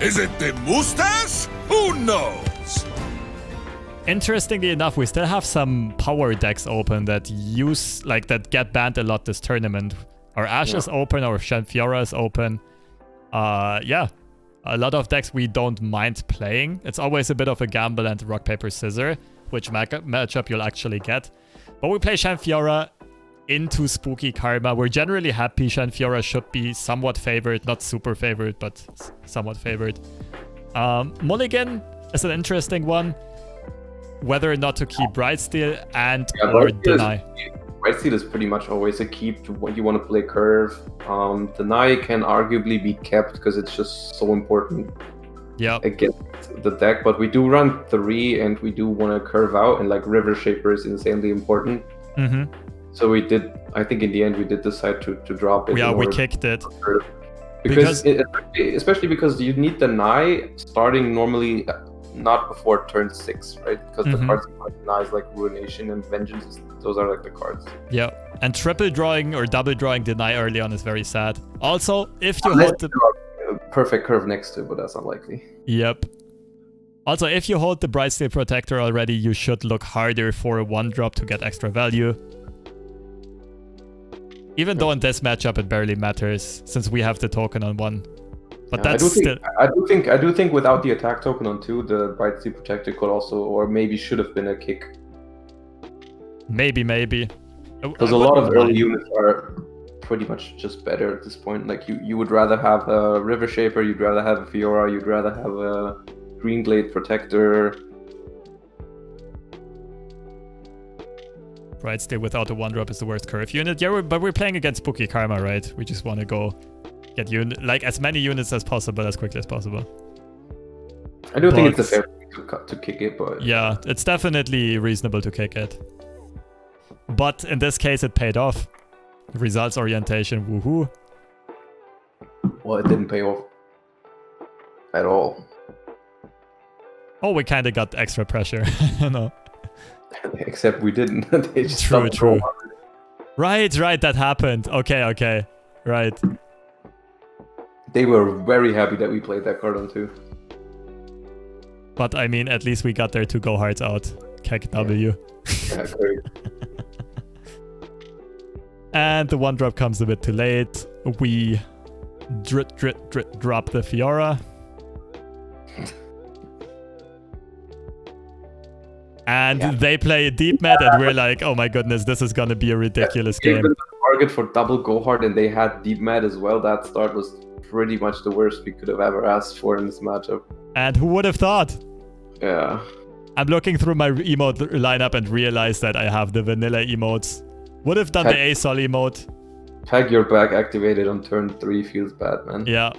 Is it the mustache? Who knows? Interestingly enough, we still have some power decks open that use that get banned a lot this tournament. Our Ash is open, our Shanfiora is open. Yeah, a lot of decks we don't mind playing. It's always a bit of a gamble and rock, paper, scissors, which matchup you'll actually get. But we play Shanfiora into Spooky Karma. We're generally happy. Shanfiora should be somewhat favored, not super favored, but somewhat favored. Mulligan is an interesting one. Whether or not to keep Brightsteel and or deny. Brightsteel is pretty much always a keep when you want to play curve. Deny can arguably be kept because it's just so important against the deck. But we do run 3 and we do want to curve out, and like River Shaper is insanely important. So we did, I think in the end we did decide to drop it. Yeah, we kicked it. Because especially because you need Deny starting normally not before turn 6, right? Because the cards like Deny is like Ruination and Vengeance, those are like the cards. Yeah, and triple drawing or double drawing Deny early on is very sad. Also, if you hold the perfect curve next to it, but that's unlikely. Yep. Also, if you hold the Brightsteel Protector already, you should look harder for a 1-drop to get extra value. Even though in this matchup it barely matters, since we have the token on 1. But that's I do think without the attack token on 2, the Brightsteel Protector could also, or maybe should have been a kick. Maybe. Because a lot of early units are pretty much just better at this point. Like you would rather have a River Shaper, you'd rather have a Fiora, you'd rather have a Green Glade Protector. Brightsteel without a 1-drop is the worst curve unit. Yeah, but we're playing against Spooky Karma, right? We just want to go get as many units as possible, as quickly as possible. I do think it's a fair thing to kick it, but... Yeah, it's definitely reasonable to kick it. But in this case, it paid off. Results orientation, woohoo. Well, it didn't pay off at all. Oh, we kind of got extra pressure. No. Except we didn't. They just True. Right, that happened. Okay. Right. They were very happy that we played that card on 2. But I mean, at least we got their 2 go hearts out. Keck W. Yeah, great. And the 1-drop comes a bit too late. We drop the Fiora. And they play a deep mat, and we're like, oh my goodness, this is gonna be a ridiculous game. The target for double go hard, and they had deep mat as well. That start was pretty much the worst we could have ever asked for in this matchup. And who would have thought? Yeah. I'm looking through my emote lineup and realize that I have the vanilla emotes. Would have done the ASOL emote. Pack Your Bag activated on turn 3 feels bad, man. Yeah.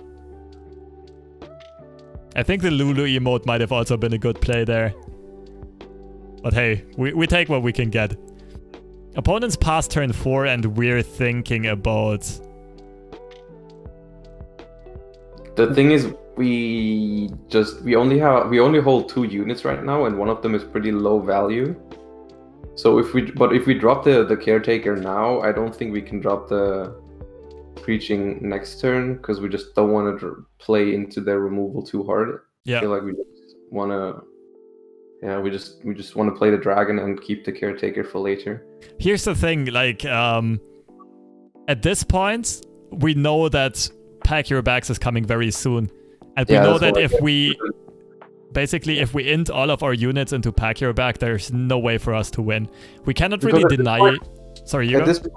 I think the Lulu emote might have also been a good play there. But hey, we take what we can get. Opponents pass turn 4 and we're thinking about... The thing is, we only hold 2 units right now, and one of them is pretty low value. So if we drop the Caretaker now, I don't think we can drop the Preaching next turn, because we just don't want to play into their removal too hard. Yeah. I feel like we just want to... Yeah, we just want to play the dragon and keep the Caretaker for later. Here's the thing, at this point, we know that Pack Your Bags is coming very soon. And we know that if we int all of our units into Pack Your Bag, there's no way for us to win. We cannot really deny... Sorry, you At this point,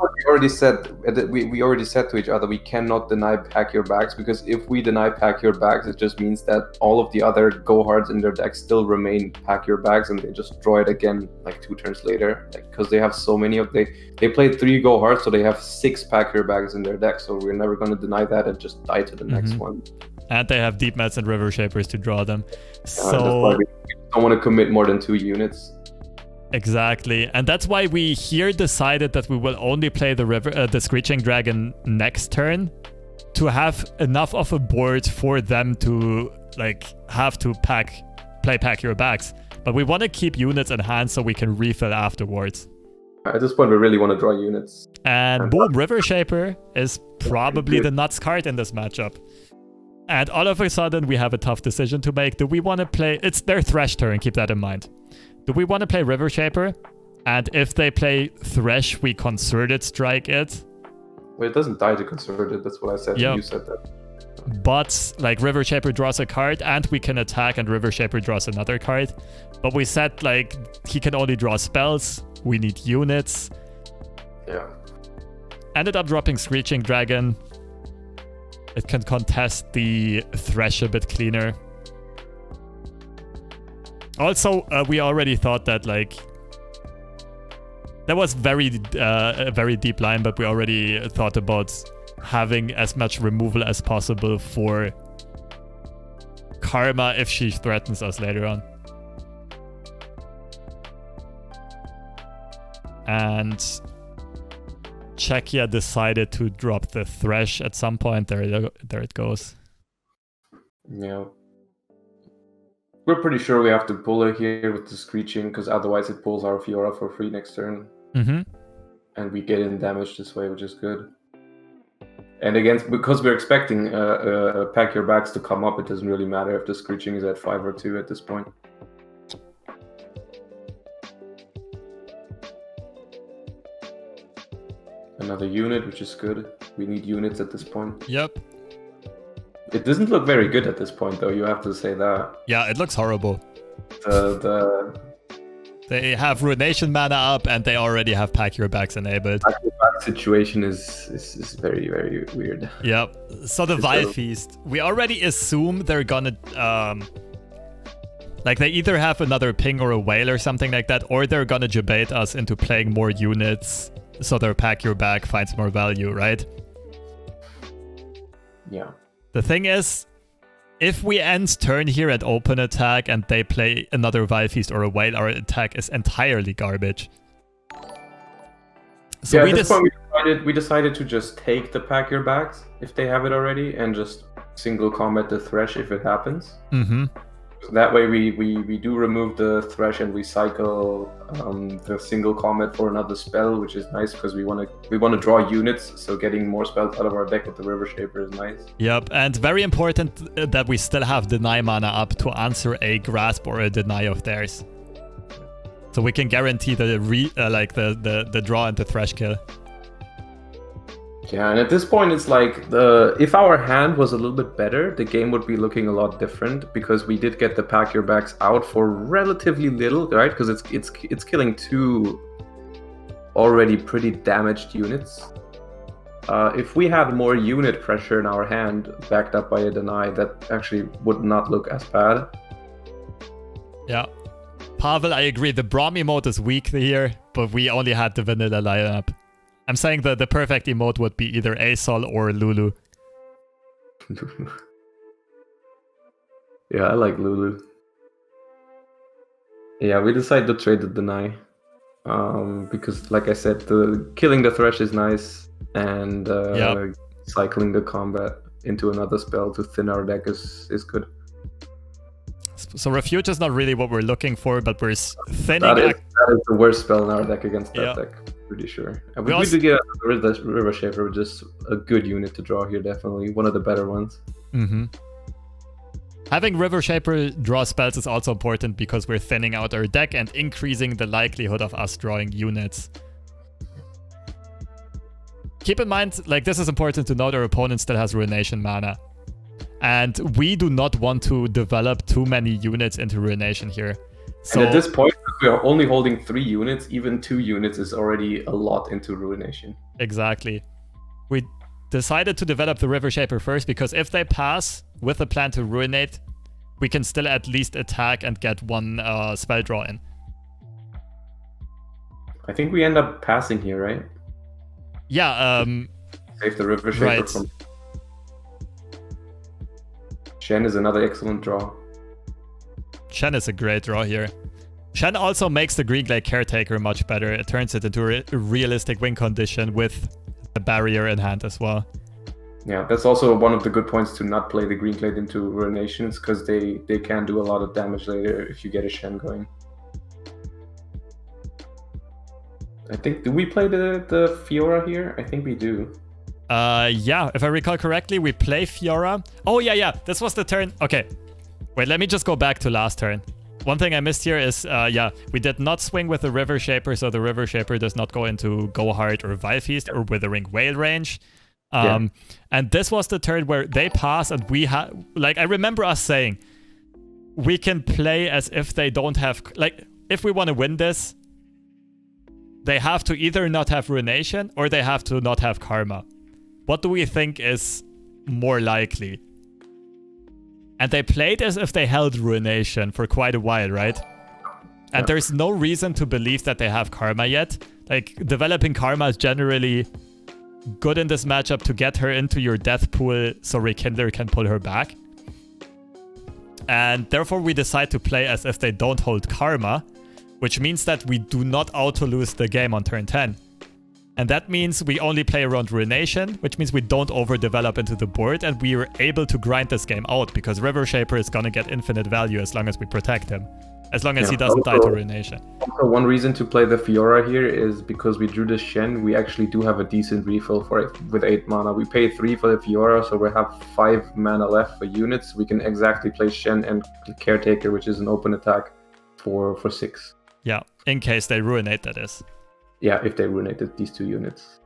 we already said to each other, we cannot deny Pack Your Bags, because if we deny Pack Your Bags, it just means that all of the other go hards in their deck still remain Pack Your Bags, and they just draw it again 2 turns later. Because they have so many they played 3 go hards, so they have 6 Pack Your Bags in their deck. So we're never going to deny that and just die to the next one. And they have Deep Mats and River Shapers to draw them. So that's why we don't want to commit more than 2 units. Exactly, and that's why we here decided that we will only play the Screeching Dragon next turn to have enough of a board for them to have to play Pack Your Bags. But we want to keep units in hand so we can refill afterwards. At this point, we really want to draw units. And boom, River Shaper is probably the nuts card in this matchup. And all of a sudden, we have a tough decision to make. Do we want to play... It's their Thresh turn, keep that in mind. Do we want to play River Shaper? And if they play Thresh, we Concerted Strike it. Well, it doesn't die to Concerted, that's what I said. Yep. You said that. But, like, River Shaper draws a card, and we can attack, and River Shaper draws another card. But we said, like, he can only draw spells. We need units. Yeah. Ended up dropping Screeching Dragon. It can contest the Thresh a bit cleaner. Also, we already thought that, like... That was a very deep line, but we already thought about having as much removal as possible for Karma if she threatens us later on. And Czechia decided to drop the Thresh at some point. There it goes. Yeah. We're pretty sure we have to pull it here with the Screeching, because otherwise it pulls our Fiora for free next turn. Mm-hmm. And we get in damage this way, which is good. And again, because we're expecting Pack Your Bags to come up, it doesn't really matter if the Screeching is at 5 or 2 at this point. Another unit, which is good. We need units at this point. Yep. It doesn't look very good at this point, though, you have to say that. Yeah, it looks horrible. They have Ruination mana up, and they already have Pack Your Bags enabled. Pack Your Bags situation is very, very weird. Yep. So the Vile Feast, we already assume they're gonna... like, they either have another ping or a whale or something like that, or they're gonna debate us into playing more units so their Pack Your Bag finds more value, right? Yeah. The thing is, if we end turn here at open attack and they play another Vile Feast or a whale, our attack is entirely garbage. So yeah, at this point we decided to just take the Pack Your Bags if they have it already, and just single combat the Thresh if it happens. Mm-hmm. That way we do remove the Thresh and we cycle the single combat for another spell, which is nice because we want to draw units, so getting more spells out of our deck with the River Shaper is nice. Yep, and very important that we still have Deny mana up to answer a Grasp or a Deny of theirs. So we can guarantee the draw and the Thresh kill. Yeah, and at this point it's like if our hand was a little bit better, the game would be looking a lot different, because we did get the Pack Your Bags out for relatively little, right? Because it's killing 2 already pretty damaged units. If we had more unit pressure in our hand, backed up by a Deny, that actually would not look as bad. Yeah. Pavel, I agree. The Braum emote is weak here, but we only had the vanilla lineup. I'm saying that the perfect emote would be either Asol or Lulu. Yeah, I like Lulu. Yeah, we decided to trade the Deny. Because, like I said, killing the Thresh is nice, and cycling the combat into another spell to thin our deck is good. So Refuge is not really what we're looking for, but we're thinning... That is the worst spell in our deck against that deck. Pretty sure. And we did get a River Shaper, which is a good unit to draw here, definitely. One of the better ones. Mm-hmm. Having River Shaper draw spells is also important because we're thinning out our deck and increasing the likelihood of us drawing units. Keep in mind, like, this is important to note, our opponent still has Ruination mana. And we do not want to develop too many units into Ruination here. So, and at this point, we are only holding 3 units. Even 2 units is already a lot into Ruination. Exactly. We decided to develop the River Shaper first because if they pass with a plan to Ruinate, we can still at least attack and get 1 spell draw in. I think we end up passing here, right? Yeah. Save the River Shaper from... Shen is another excellent draw. Shen is a great draw here. Shen also makes the Green Glade Caretaker much better. It turns it into a realistic win condition with the barrier in hand as well. Yeah, that's also one of the good points to not play the Green Glade into Ruinations, because they can do a lot of damage later if you get a Shen going. I think, do we play the Fiora here? I think we do. Yeah, if I recall correctly, we play Fiora. Oh, yeah, this was the turn. Okay. Wait, let me just go back to last turn. One thing I missed here is, yeah, we did not swing with the River Shaper, so the River Shaper does not go into Go Hard or Vile Feast or Withering Whale range. And this was the turn where they pass and we had, like, I remember us saying, we can play as if they don't have, like, if we want to win this, they have to either not have Ruination or they have to not have Karma. What do we think is more likely? And they played as if they held Ruination for quite a while, right? And there's no reason to believe that they have Karma yet. Like, developing Karma is generally good in this matchup to get her into your death pool so Rekindler can pull her back. And therefore we decide to play as if they don't hold Karma, which means that we do not auto-lose the game on turn 10. And that means we only play around Ruination, which means we don't overdevelop into the board, and we are able to grind this game out, because River Shaper is gonna get infinite value as long as we protect him. As long as he doesn't die to Ruination. Also, one reason to play the Fiora here is because we drew the Shen, we actually do have a decent refill for it with 8 mana. We paid 3 for the Fiora, so we have 5 mana left for units. We can exactly play Shen and Caretaker, which is an open attack, for 6. Yeah, in case they Ruinate, that is. Yeah, if they Ruinated these 2 units.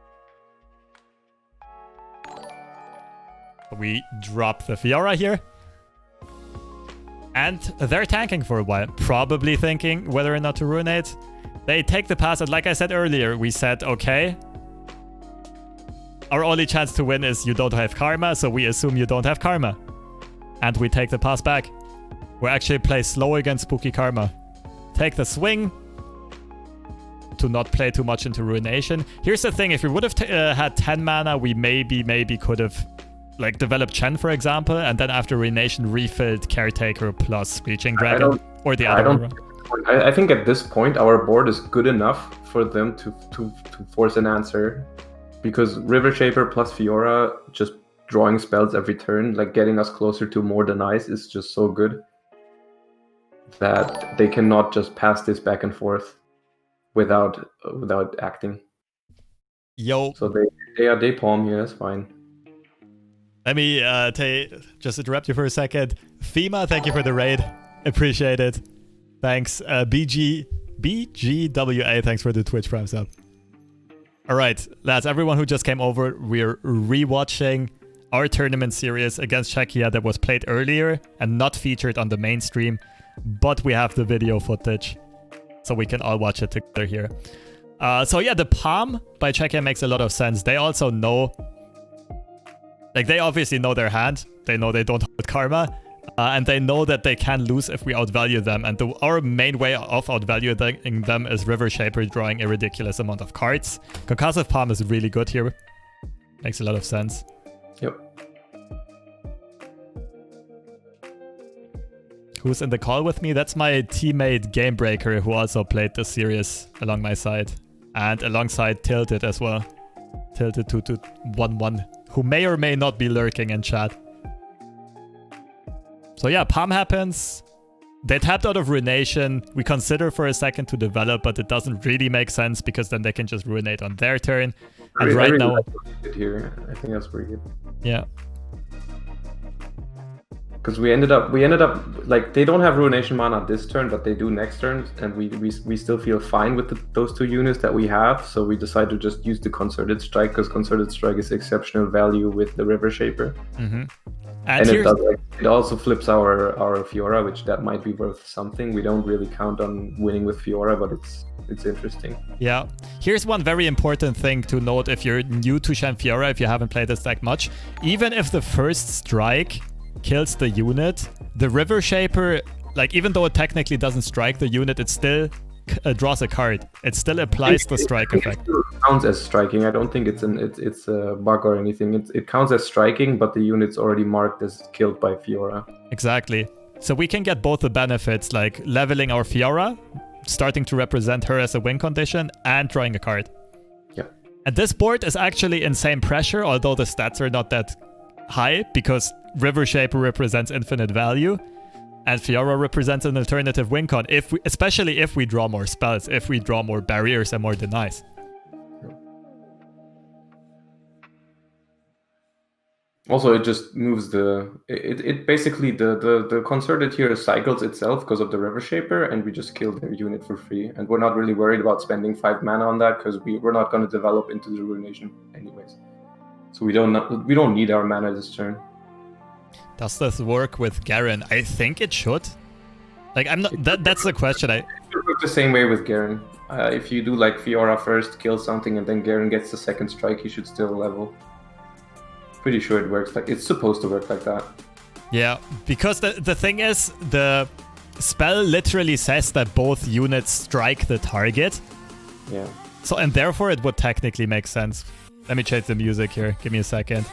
We drop the Fiora here. And they're tanking for a while, probably thinking whether or not to Ruinate. They take the pass, and like I said earlier, we said, okay, our only chance to win is you don't have Karma, so we assume you don't have Karma. And we take the pass back. We actually play slow against Spooky Karma. Take the swing to not play too much into Ruination. Here's the thing, if we would have had 10 mana, we maybe could have like developed Chen, for example, and then after Ruination refilled Caretaker plus Screeching Dragon, or the other one. I think at this point our board is good enough for them to force an answer, because River Shaper plus Fiora just drawing spells every turn, like getting us closer to more than ice, is just so good that they cannot just pass this back and forth without acting. Yo. So they palm here. That's fine. Let me just interrupt you for a second. Fema, thank you for the raid. Appreciate it. Thanks. BGWA, thanks for the Twitch Prime sub. Alright, lads, everyone who just came over, we're rewatching our tournament series against Czechia that was played earlier and not featured on the mainstream, but we have the video footage, so we can all watch it together here. So yeah, the palm by Czechia makes a lot of sense. They also know, like, they obviously know their hand. They know they don't hold Karma. And they know that they can lose if we outvalue them. And our main way of outvaluing them is River Shaper drawing a ridiculous amount of cards. Concussive Palm is really good here. Makes a lot of sense. Yep. Who's in the call with me? That's my teammate Gamebreaker, who also played this series along my side. And alongside Tilted as well. Tilted 2-1-1. Who may or may not be lurking in chat. So yeah, palm happens. They tapped out of Ruination. We consider for a second to develop, but it doesn't really make sense because then they can just Ruinate on their turn. And right now, like here, I think that's pretty good. Yeah. Because we ended up like, they don't have Ruination mana this turn, but they do next turn, and we still feel fine with those 2 units that we have. So we decide to just use the Concerted Strike, because Concerted Strike is exceptional value with the River Shaper. Mm-hmm. And it also flips our Fiora, which that might be worth something. We don't really count on winning with Fiora, but it's interesting. Yeah. Here's one very important thing to note if you're new to Shen Fiora, if you haven't played this deck much. Even if the first strike kills the unit, the River Shaper, like, even though it technically doesn't strike the unit, it still draws a card. It still applies the strike effect. It counts as striking. I don't think it's a bug or anything. It counts as striking, but the unit's already marked as killed by Fiora. Exactly. So we can get both the benefits, like leveling our Fiora, starting to represent her as a win condition, and drawing a card. Yeah. And this board is actually insane pressure, although the stats are not that high, because River Shaper represents infinite value. And Fiora represents an alternative win con, especially if we draw more spells, if we draw more barriers and more denies. Also, it just moves it basically the concerted here cycles itself because of the River Shaper, and we just kill the unit for free. And we're not really worried about spending 5 mana on that because we're not going to develop into the Ruination anyways. So we don't need our mana this turn. Does this work with Garen? I think it should. Like, I'm not. That's the question. It works the same way with Garen. If you do like Fiora first, kill something, and then Garen gets the second strike, he should still level. Pretty sure it works like it's supposed to work like that. Yeah, because the thing is, the spell literally says that both units strike the target. Yeah. So, and therefore it would technically make sense. Let me change the music here. Give me a second.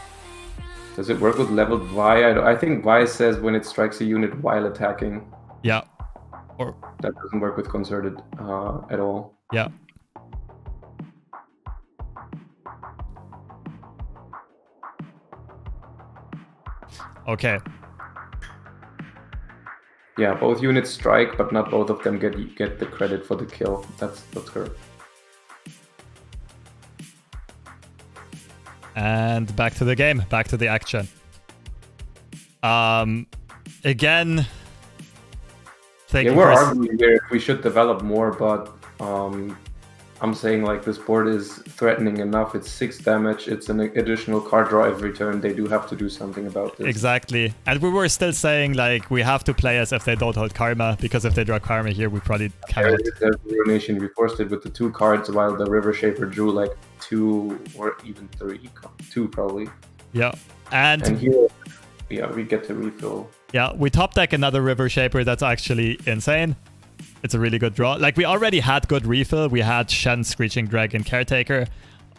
Does it work with leveled Vi? I think Vi says when it strikes a unit while attacking. Yeah. Or that doesn't work with concerted at all. Yeah. Okay. Yeah, both units strike, but not both of them get the credit for the kill. That's correct. And back to the game, back to the action. Again, we're arguing here if we should develop more, but I'm saying like this board is threatening enough. It's 6 damage. It's an additional card draw every turn. They do have to do something about this. Exactly. And we were still saying like we have to play as if they don't hold Karma, because if they draw Karma here, we probably cannot. There's Ruination. We forced it with the 2 cards, while the River Shaper drew like 2 or even 3. 2 probably. Yeah. And here, yeah, we get to refill. Yeah, we top deck another River Shaper. That's actually insane. It's a really good draw. Like, we already had good refill. We had Shen, Screeching Dragon, Caretaker.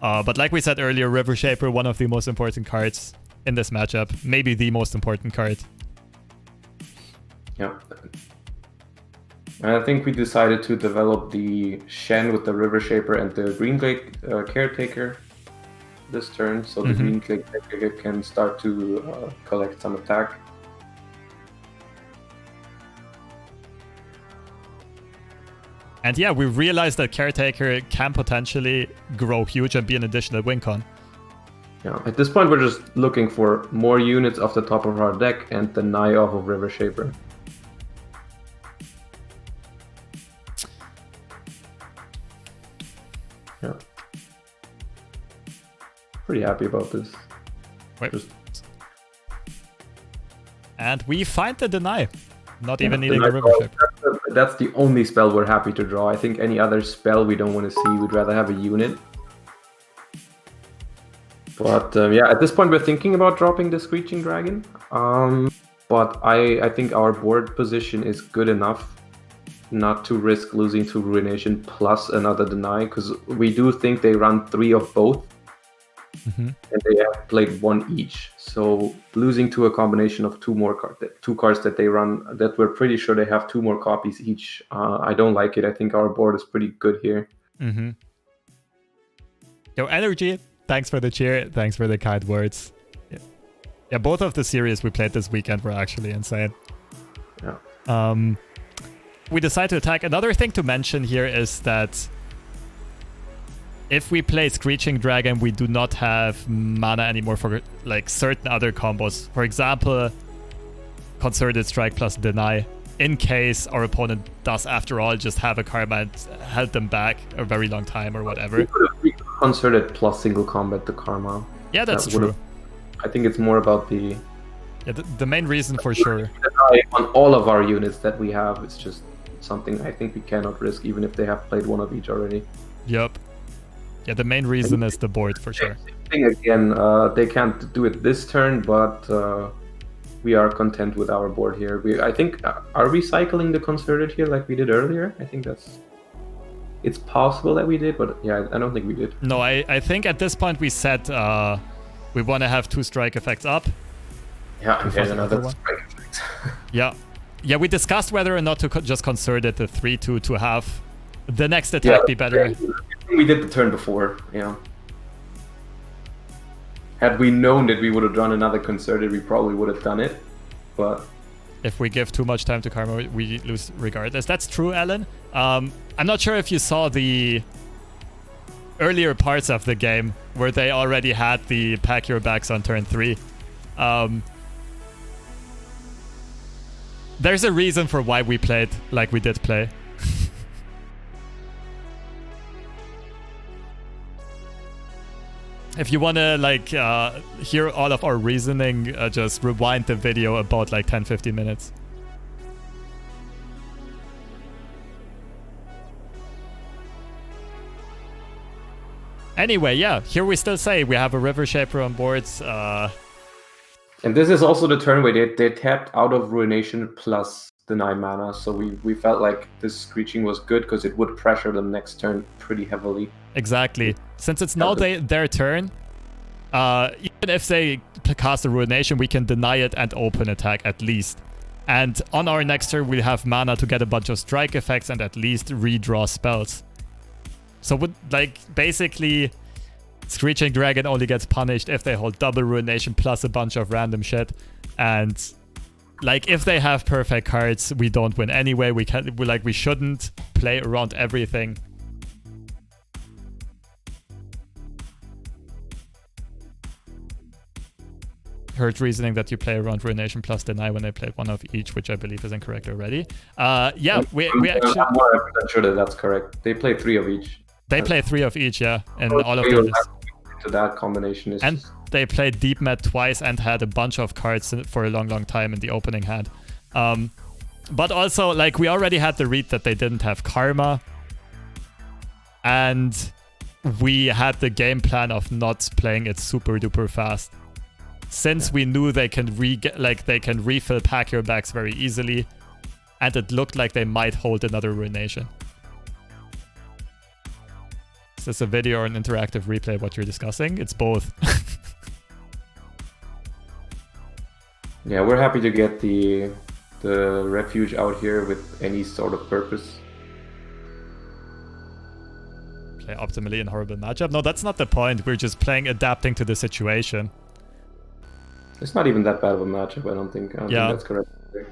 But like we said earlier, River Shaper, one of the most important cards in this matchup. Maybe the most important card. Yeah. And I think we decided to develop the Shen with the River Shaper and the Green Glade Caretaker this turn. So the Green Glade Caretaker can start to collect some attack. And yeah, we realized that Caretaker can potentially grow huge and be an additional win con. Yeah, at this point we're just looking for more units off the top of our deck and the Nye off of River Shaper. Yeah. Pretty happy about this. Wait. And we find the Deny. Not even needing a River Shaper. That's the only spell we're happy to draw. I think any other spell we don't want to see. We'd rather have a unit. But yeah, at this point we're thinking about dropping the Screeching Dragon. But I think our board position is good enough not to risk losing to Ruination plus another Deny, because we do think they run 3 of both. And they have played 1 each, so losing to a combination of 2 cards that they run, that we're pretty sure they have 2 more copies each. I don't like it. I think our board is pretty good here. Yo, Energy, thanks for the cheer, thanks for the kind words. Yeah, both of the series we played this weekend were actually insane. Yeah. We decide to attack. Another thing to mention here is that if we play Screeching Dragon, we do not have mana anymore for like certain other combos. For example, Concerted Strike plus Deny, in case our opponent does after all just have a Karma and held them back a very long time or whatever. We could have Concerted plus single combat the Karma. Yeah, that's true. I think it's more about the... Yeah, the main reason for sure. On all of our units that we have, it's just something I think we cannot risk, even if they have played 1 of each already. Yep. Yeah, the main reason is the board, for sure. Thing again, they can't do it this turn, but we are content with our board here. I think, are we cycling the Concerted here like we did earlier? I think it's possible that we did, but yeah, I don't think we did. No, I think at this point we said we want to have 2 strike effects up. Yeah, and there's another strike effect. Yeah, we discussed whether or not to just Concerted the 3-2 to have the next attack be better. We did the turn before, yeah. Had we known that we would have drawn another Concerted, we probably would have done it, but... If we give too much time to Karma, we lose regardless. That's true, Alan. I'm not sure if you saw the earlier parts of the game where they already had the pack your backs on turn 3. There's a reason for why we played like we did play. If you want to like hear all of our reasoning, just rewind the video about like 10-15 minutes. Anyway, yeah, here we still say we have a River Shaper on boards. And this is also the turn where they tapped out of Ruination plus deny mana, so we felt like this Screeching was good because it would pressure them next turn pretty heavily. Exactly. Since it's now their turn, even if they cast a Ruination, we can deny it and open attack at least. And on our next turn, we have mana to get a bunch of strike effects and at least redraw spells. So, like, basically, Screeching Dragon only gets punished if they hold double Ruination plus a bunch of random shit. And, like, if they have perfect cards, we don't win anyway. We shouldn't play around everything. Heard reasoning that you play around Ruination plus deny when they played one of each, which I believe is incorrect already. Yeah, we actually... I'm more sure that that's correct. They play 3 of each. They play 3 of each, yeah, and all of them. To that combination is. And they played Deep Met twice and had a bunch of cards for a long time in the opening hand. But also, like, we already had the read that they didn't have Karma, and we had the game plan of not playing it super duper fast. Since we knew they can refill pack your bags very easily, and it looked like they might hold another Ruination. Is this a video or an interactive replay of what you're discussing? It's both. Yeah, we're happy to get the refuge out here with any sort of purpose. Play optimally in horrible matchup? No, that's not the point. We're just playing adapting to the situation. It's not even that bad of a matchup, I don't think. I don't think that's correct.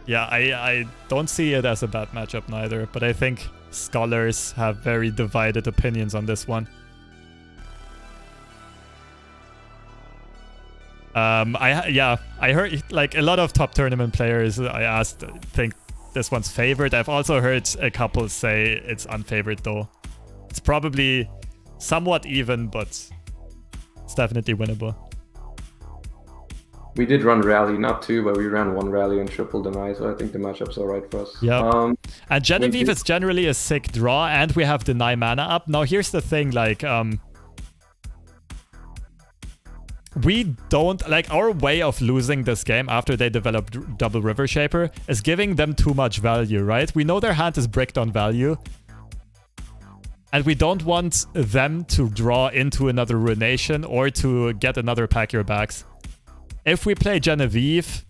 Yeah, I don't see it as a bad matchup neither, but I think scholars have very divided opinions on this one. I heard like a lot of top tournament players I asked think this one's favored. I've also heard a couple say it's unfavored though. It's probably somewhat even, but it's definitely winnable. We did run rally, not 2, but we ran 1 rally and triple deny, so I think the matchup's alright for us. Yeah. And Genevieve is generally a sick draw, and we have deny mana up. Now here's the thing, like, we don't, like, our way of losing this game after they developed double River Shaper is giving them too much value, right? We know their hand is bricked on value, and we don't want them to draw into another Ruination or to get another pack your bags. If we play Genevieve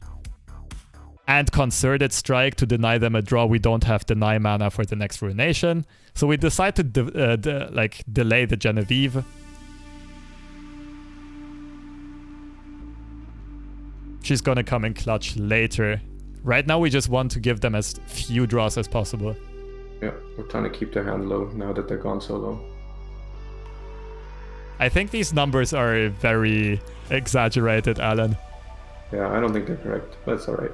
and Concerted Strike to deny them a draw, we don't have deny mana for the next Ruination. So we decide to delay the Genevieve. She's gonna come in clutch later. Right now we just want to give them as few draws as possible. Yeah, we're trying to keep their hand low now that they're gone so low. I think these numbers are very exaggerated, Alan. Yeah, I don't think they're correct, but it's alright.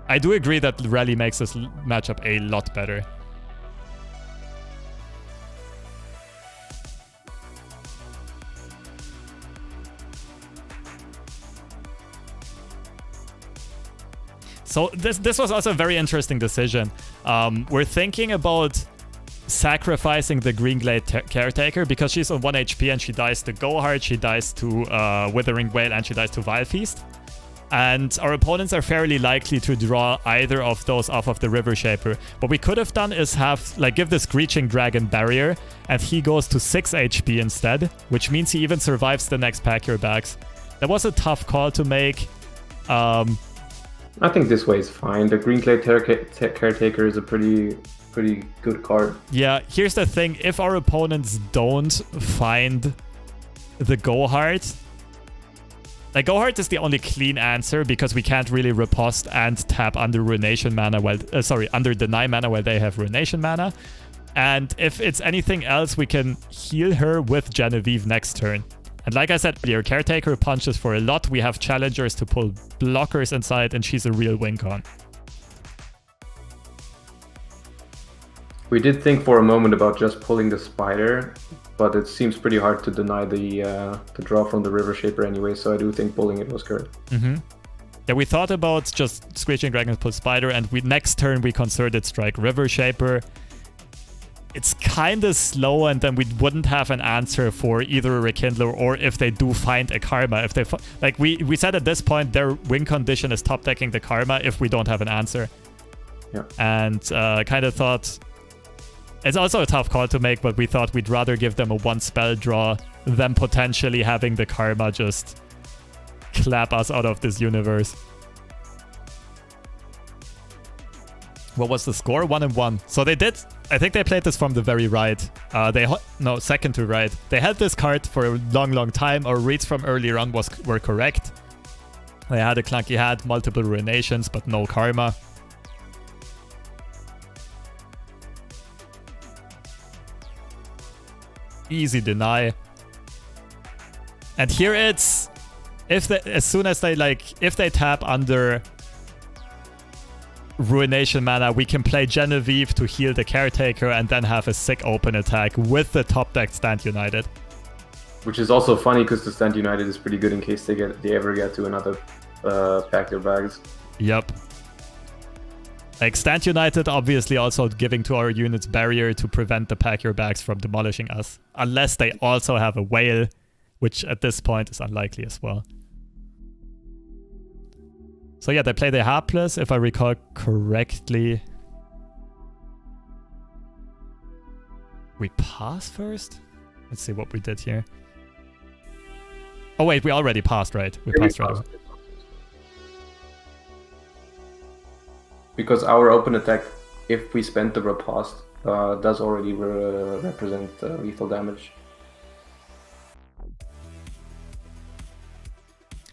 I do agree that Rally makes this matchup a lot better. So this was also a very interesting decision. We're thinking about sacrificing the Greenglade Caretaker because she's on 1 HP and she dies to Gohard, she dies to Withering Whale, and she dies to Vile Feast. And our opponents are fairly likely to draw either of those off of the River Shaper. What we could have done is give the Screeching Dragon barrier, and he goes to 6 HP instead, which means he even survives the next pack your bags. That was a tough call to make. I think this way is fine. The Greenglade Caretaker is a pretty good card. Yeah, here's the thing. If our opponents don't find the Gohard, like, Gohard is the only clean answer because we can't really riposte and tap under Ruination mana under Deny mana while they have Ruination mana. And if it's anything else, we can heal her with Genevieve next turn. And like I said, your Caretaker punches for a lot. We have challengers to pull blockers inside, and she's a real win con. We did think for a moment about just pulling the Spider, but it seems pretty hard to deny the draw from the River Shaper anyway, so I do think pulling it was correct. Yeah, we thought about just Screeching Dragons pull Spider, and next turn we concerted strike River Shaper. It's kind of slow, and then we wouldn't have an answer for either a Rekindler or if they do find a Karma. If they like we said at this point, their win condition is top decking the Karma if we don't have an answer. Yeah. And kind of thought it's also a tough call to make, but we thought we'd rather give them a one spell draw than potentially having the Karma just clap us out of this universe. What was the score? 1-1. So they did. I think they played this from the very right. No, second to right. They had this card for a long time. Our reads from earlier on were correct. They had a clunky hand, multiple ruinations, but no Karma. Easy deny. And here it's if they tap under Ruination mana, we can play Genevieve to heal the Caretaker and then have a sick open attack with the top decked Stand United. Which is also funny because the Stand United is pretty good in case they ever get to another pack their bags. Yep. Like Stand United obviously also giving to our units barrier to prevent the pack your bags from demolishing us. Unless they also have a whale, which at this point is unlikely as well. So yeah, they play the Hapless, if I recall correctly. We pass first? Let's see what we did here. Oh wait, we already passed, right? We passed right away. Because our open attack, if we spend the riposte, does already represent lethal damage.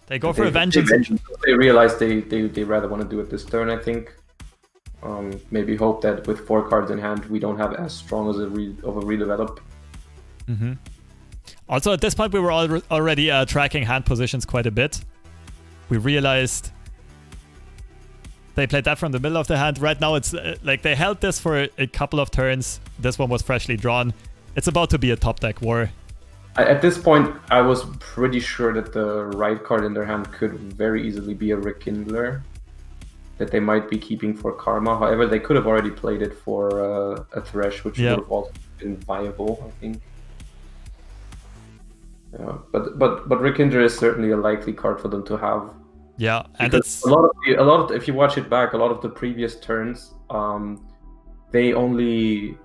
They go for a vengeance. They realize they rather want to do it this turn, I think. Maybe hope that with 4 cards in hand, we don't have as strong as of a redevelop. Also, at this point, we were already tracking hand positions quite a bit. We realized they played that from the middle of the hand. Right now, it's like they held this for a couple of turns. This one was freshly drawn. It's about to be a top deck war. At this point, I was pretty sure that the right card in their hand could very easily be a Rekindler that they might be keeping for Karma. However, they could have already played it for a Thresh, which would have also been viable, I think. Yeah, but Rekindler is certainly a likely card for them to have. Yeah, and it's a lot of if you watch it back, a lot of the previous turns, their only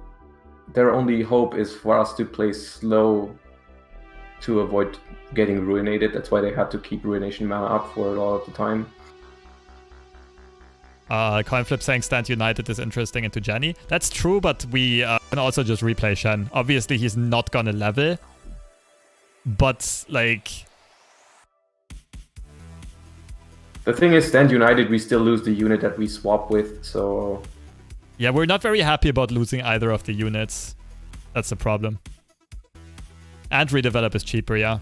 hope is for us to play slow to avoid getting ruinated. That's why they had to keep ruination mana up for a lot of the time. Coinflip saying Stand United is interesting into Jenny. That's true, but we can also just replay Shen. Obviously, he's not gonna level, but like the thing is, Stand United, we still lose the unit that we swap with, so yeah, we're not very happy about losing either of the units. That's the problem. And redevelop is cheaper, yeah.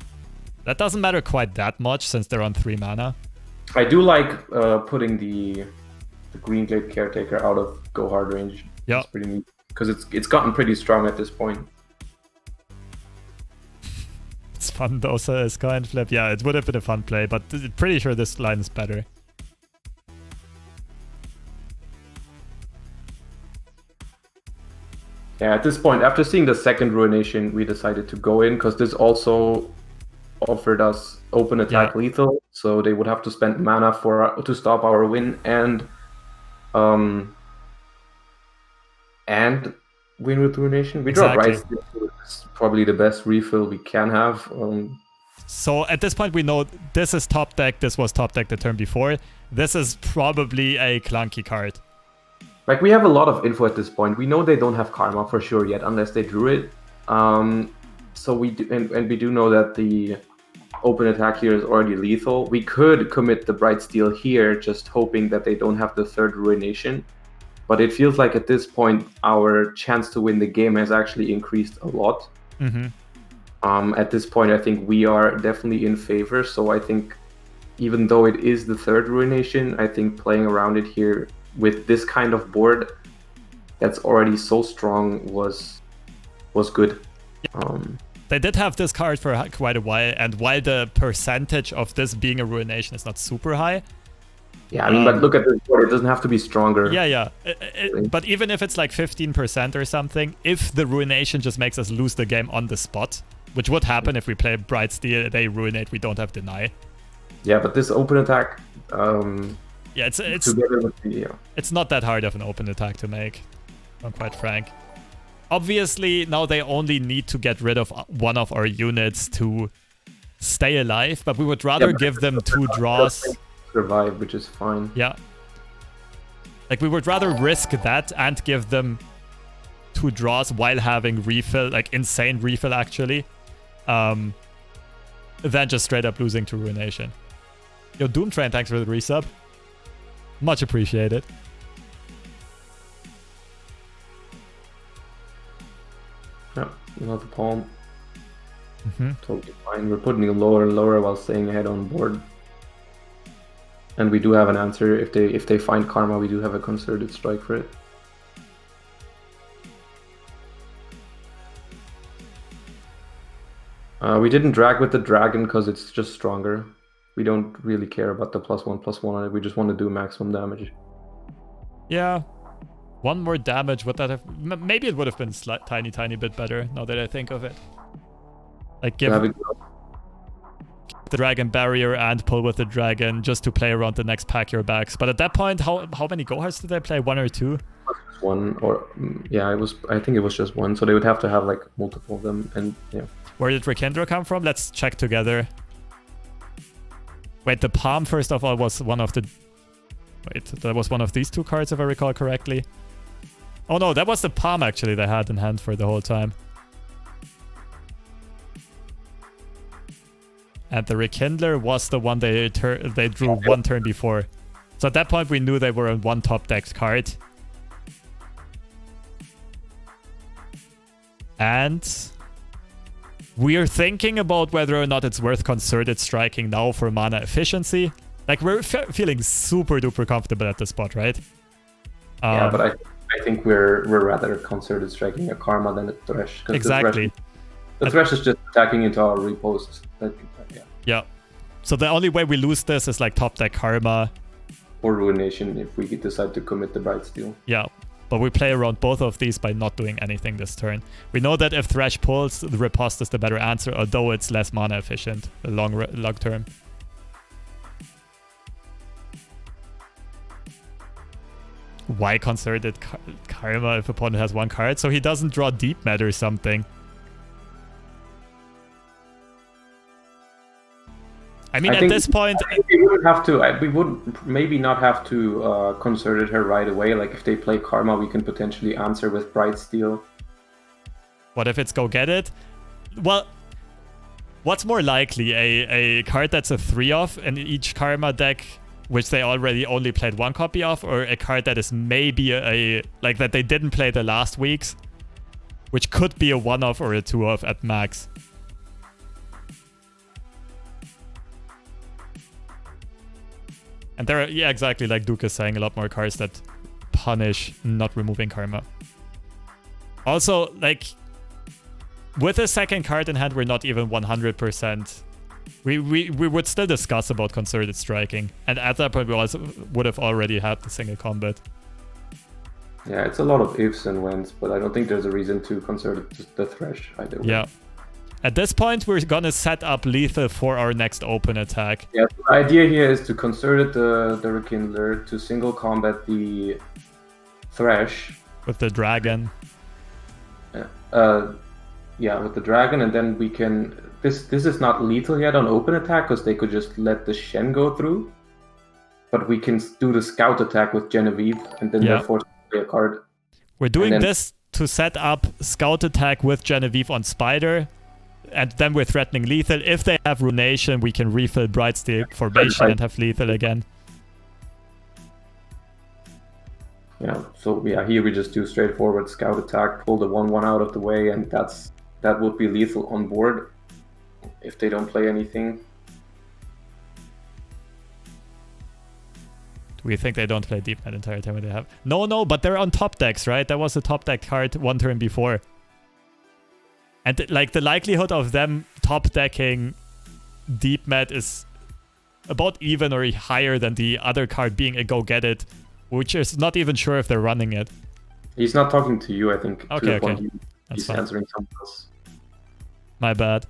That doesn't matter quite that much since they're on 3 mana. I do like putting the Green Glade Caretaker out of go hard range. Yeah, it's pretty neat because it's gotten pretty strong at this point. It's fun though, so Coinflip. Yeah, it would have been a fun play, but pretty sure this line is better. Yeah, at this point, after seeing the second Ruination, we decided to go in because this also offered us open attack lethal, so they would have to spend mana to stop our win and win with Ruination. We draw Bright Steel, it's probably the best refill we can have. So at this point, we know this is top deck. This was top deck the turn before. This is probably a clunky card. Like, we have a lot of info at this point. We know they don't have Karma for sure yet, unless they drew it. So we do, and we do know that the open attack here is already lethal. We could commit the Bright Steel here, just hoping that they don't have the third Ruination. But it feels like at this point, our chance to win the game has actually increased a lot. At this point, I think we are definitely in favor. So I think, even though it is the third Ruination, I think playing around it here with this kind of board that's already so strong was good. They did have this card for quite a while, and while the percentage of this being a Ruination is not super high. Yeah, I mean, but look at this board. It doesn't have to be stronger. Yeah. But even if it's like 15% or something, if the Ruination just makes us lose the game on the spot, which would happen if we play Bright Steel, they Ruinate, we don't have Deny. Yeah, but this open attack... yeah, it's together with the... it's not that hard of an open attack to make, if I'm quite frank. Obviously, now they only need to get rid of one of our units to stay alive, but we would rather give them 2 draws. Survive, which is fine. Yeah. Like, we would rather risk that and give them 2 draws while having refill, like insane refill actually, than just straight up losing to Ruination. Yo, Doomtrain, thanks for the resub. Much appreciated. Yeah, another palm. Mm-hmm. Totally fine. We're putting it lower and lower while staying ahead on board. And we do have an answer. If they find Karma, we do have a concerted strike for it. We didn't drag with the dragon because it's just stronger. We don't really care about the +1/+1 on it. We just want to do maximum damage. Yeah. 1 more damage, would that have... Maybe it would have been tiny bit better, now that I think of it. Like, give the dragon barrier and pull with the dragon just to play around the next pack your bags. But at that point, how many go-hards did they play? 1 or 2? 1, or... yeah, I think it was just 1, so they would have to have, like, multiple of them, and yeah. Where did Rekindra come from? Let's check together. Wait, the palm, first of all, was one of the... Wait, that was one of these 2 cards, if I recall correctly. Oh no, that was the palm, actually, they had in hand for the whole time. And the Rekindler was the one they drew 1 turn before. So at that point, we knew they were on 1 top deck card. And we are thinking about whether or not it's worth concerted striking now for mana efficiency. Like, we're feeling super duper comfortable at this spot, right? Yeah, but I think we're rather concerted striking a Karma than a Thresh. Exactly. The Thresh is just attacking into our reposts. Yeah. So the only way we lose this is like top deck Karma. Or Ruination if we decide to commit the Bright Steel. Yeah. But we play around both of these by not doing anything this turn. We know that if Thresh pulls, the riposte is the better answer, although it's less mana efficient, the long term. Why concerted Karma if opponent has 1 card? So he doesn't draw Deep Med or something. I mean, at this point... we wouldn't have to... We would maybe not have to concert it her right away. Like, if they play Karma, we can potentially answer with Bright Steel. What if it's Go Get It? Well, what's more likely? A card that's a 3-off in each Karma deck, which they already only played 1 copy of, or a card that is maybe like, that they didn't play the last weeks, which could be a 1-off or a 2-off at max. And there are, yeah, exactly, like Duke is saying, a lot more cards that punish not removing Karma. Also, like, with a second card in hand, we're not even 100%. We would still discuss about concerted striking. And at that point, we also would have already had the single combat. Yeah, it's a lot of ifs and whens, but I don't think there's a reason to concert the Thresh either way. Yeah. At this point, we're gonna set up lethal for our next open attack. Yeah, the idea here is to concert the Rekindler, to single combat the Thresh. With the dragon. Yeah, with the dragon, and then we can... This is not lethal yet on open attack, because they could just let the Shen go through. But we can do the scout attack with Genevieve, and then they're forced to play a card. We're doing this to set up scout attack with Genevieve on Spider. And then we're threatening lethal. If they have Ruination, we can refill Bright Steel formation and have lethal again. Yeah, so yeah, here we just do straightforward scout attack, pull the 1/1 out of the way, and that's that would be lethal on board if they don't play anything. Do we think they don't play deep that entire time when they have? No, but they're on top decks, right? That was the top deck card one turn before. And like the likelihood of them top decking deep met is about even or higher than the other card being a go get it, which is not even sure if they're running it. He's not talking to you, I think. Okay. He's answering someone else. My bad.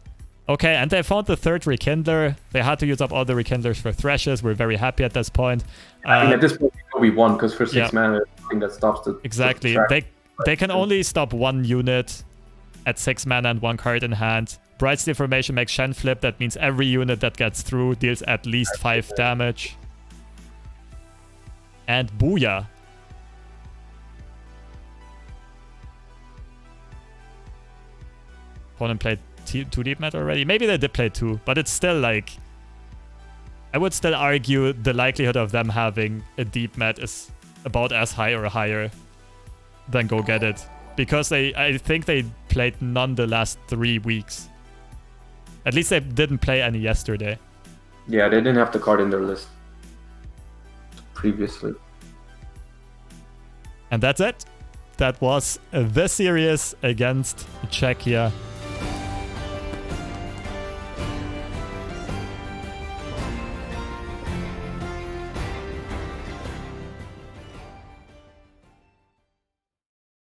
Okay, and they found the third Rekindler. They had to use up all the Rekindlers for Threshes. We're very happy at this point. I mean, at this point, we won, because for 6 mana, there's nothing that stops the... Exactly. They can only stop 1 unit at 6 mana and 1 card in hand. Bright's Deformation makes Shen flip. That means every unit that gets through deals at least 5 damage. And Booyah. Opponent played 2 deep met already. Maybe they did play 2, but it's still like... I would still argue the likelihood of them having a deep met is about as high or higher than go get it. Because I think they played none the last 3 weeks. At least they didn't play any yesterday. Yeah, they didn't have the card in their list previously. And that's it. That was the series against Czechia.